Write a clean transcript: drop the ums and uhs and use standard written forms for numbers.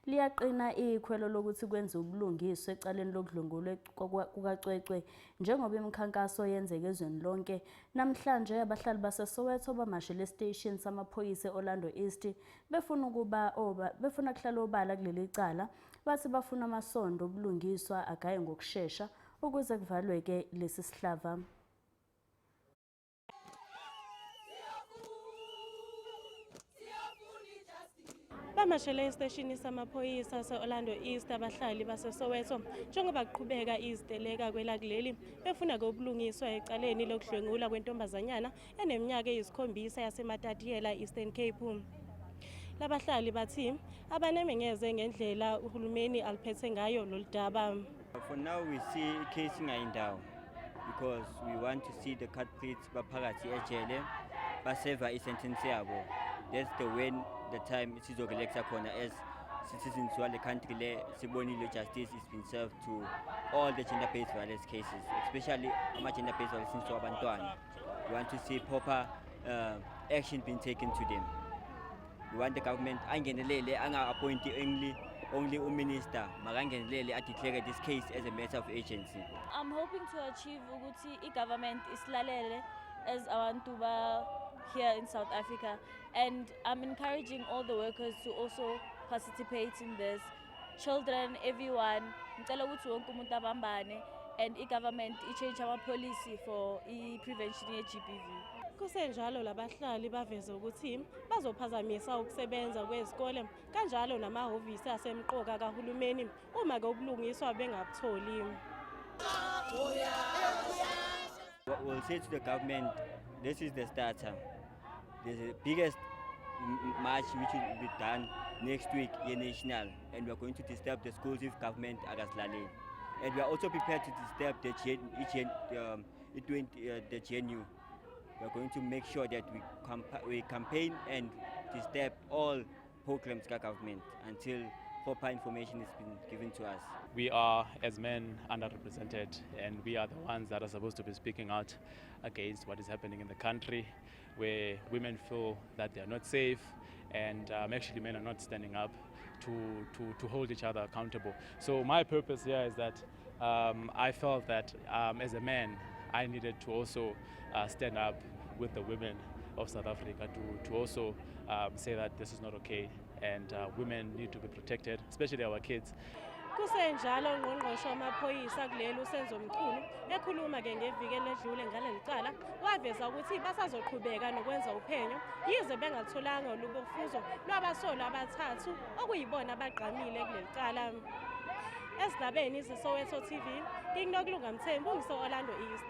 liyaqina ikhwelo lokuthi kwenze ubulungiswa ecaleni lokudlwengulwa kukaCwecwe njengoba imikhankaso yenzeka ezweni lonke. Namhlanje abahlali baseSoweto bamashele estation samaphoyisa eOrlando East befuna kuhlala obala kuleli cala, bathi bafuna amasondo obulungiswa agaye ngokusheshsha ukuze kuvalwe lesi sihlava. Bamashele esiteshini samaphoyisa se-Orlando East abahlali baseSoweto njengoba kuqhubeka iziteleka kwelakuleli befuna ubulungiswa ecaleni lokudlwengula kwentombazanyana eneminyaka eyisikhombisa yaseMatatiyela Eastern Cape. Labahlali bathi abanemengeze ngendlela uhulumeni aliphethe ngayo lolu daba. For now we see case ingayindawo because we want to see the culprits baphakathi ejele baseva isentence yabo. That's the time sizokulecture khona as citizens wale country le sibonile justice is been served to all the gender-based violence cases, especially ama-gender based violence to abantwana. We want to see proper action being taken to them. We want the government angenelele anga-appoint only a minister, makangenelele declare this case as a matter of agency. I'm hoping to achieve ukuthi government islalele as abantu here in South Africa, and I'm encouraging all the workers to also participate in this. Children, everyone, ngicela ukuthi wonke umuntu abambane and government change our policy for prevention ye GBV. Kusenjalo labahlali baveza ukuthi bazophazamisa ukusebenza kwezikole kanjalo namahhovisi asemqoka kahulumeni uma ubulungiswa bengabutholi. What we'll say to the government, this is the starter. There's the biggest march which will be done next week in national, and we are going to disturb the schools if government agaslale. And we are also prepared to disturb the GNU. We are going to make sure that we campaign and disturb all programs by government until proper information has been given to us. We are, as men, underrepresented, and we are the ones that are supposed to be speaking out against what is happening in the country, where women feel that they are not safe, and actually men are not standing up to hold each other accountable. So my purpose here is that I felt that as a man, I needed to also stand up with the women of South Africa to also say that this is not okay, and women need to be protected, especially our kids. Kusenjalo ngqongqoshe wamaphoyisa kuleli uSenzo Mchunu ekhuluma ngeviki eledlule ngaleli cala waveza ukuthi basazoqhubeka nokwenza uphenyo yize bengatholanga lubofuzo lwabasolo abathathu okuyibona abagqamile kuleli cala. Esigabeni seSoweto TV, nginokulunga Mthembu ngiseOrlando East.